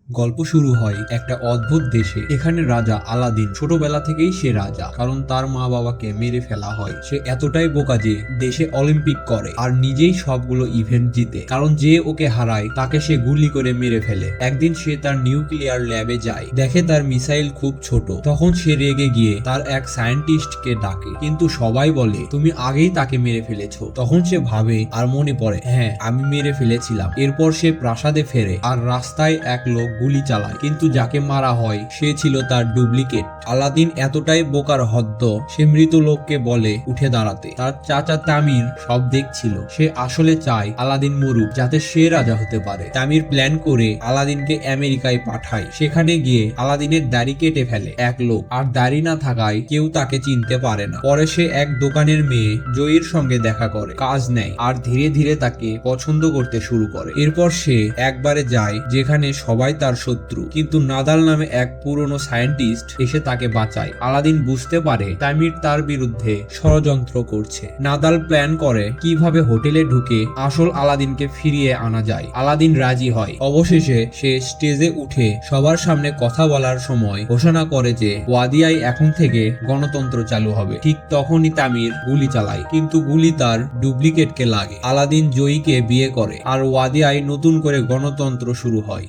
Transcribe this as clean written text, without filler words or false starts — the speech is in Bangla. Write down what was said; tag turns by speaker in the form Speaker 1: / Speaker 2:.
Speaker 1: গল্প শুরু হয় একটা অদ্ভুত দেশে। এখানে রাজা আলাদিন ছোটবেলা থেকেই সে রাজা, কারণ তার মা বাবাকে মেরে ফেলা হয়। সে এতটাই বোকা যে দেশে অলিম্পিক করে আর নিজেই সবগুলো ইভেন্ট জিতে, কারণ যে ওকে হারায় তাকে সে গুলি করে মেরে ফেলে। একদিন সে তার নিউক্লিয়ার ল্যাবে যায়, দেখে তার মিসাইল খুব ছোট। তখন সে রেগে গিয়ে তার এক সায়েন্টিস্টকে ডাকে, কিন্তু সবাই বলে তুমি আগেই তাকে মেরে ফেলেছো। তখন সে ভাবে আর মনে পড়ে, হ্যাঁ আমি মেরে ফেলেছিলাম। এরপর সে প্রাসাদে ফেরে আর রাস্তায় এক লোক গুলি চালায়, কিন্তু যাকে মারা হয় সে ছিল তার ডুপ্লিকেট। আলাদিন এতটাই বোকার হদ্দ, সে মৃত লোককে বলে উঠে দাঁড়াতে। তার চাচা তামির সব দেখছিল। সে আসলে চায় আলাদিন মরুক, যাতে সে রাজা হতে পারে। তামির প্ল্যান করে আলাদিনকে আমেরিকায় পাঠায়। সেখানে গিয়ে আলাদিনের দাড়ি কেটে ফেলে এক লোক, আর দাড়ি না থাকায় কেউ তাকে চিনতে পারে না। পরে সে এক দোকানের মেয়ে জয়ীর সঙ্গে দেখা করে, কাজ নেয় আর ধীরে ধীরে তাকে পছন্দ করতে শুরু করে। এরপর সে একবারে যায় যেখানে সবাই তার শত্রু, কিন্তু নাদাল নামে এক পুরনো সায়েন্টিস্ট এসে তাকে বাঁচায়। আলাদিন বুঝতে পারে তামির তার বিরুদ্ধে ষড়যন্ত্র করছে। নাদাল প্ল্যান করে কিভাবে হোটেলে ঢুকে আসল আলাদিনকে ফিরিয়ে আনা যায়। আলাদিন রাজি হয়। অবশেষে সে স্টেজে উঠে সবার সামনে কথা বলার সময় ঘোষণা করে যে ওয়াদিয়ায় এখন থেকে গণতন্ত্র চালু হবে। ঠিক তখনই তামির গুলি চালায়, কিন্তু গুলি তার ডুপ্লিকেটকে লাগে। আলাদিন জয়ীকে বিয়ে করে আর ওয়াদিয়ায় নতুন করে গণতন্ত্র শুরু হয়।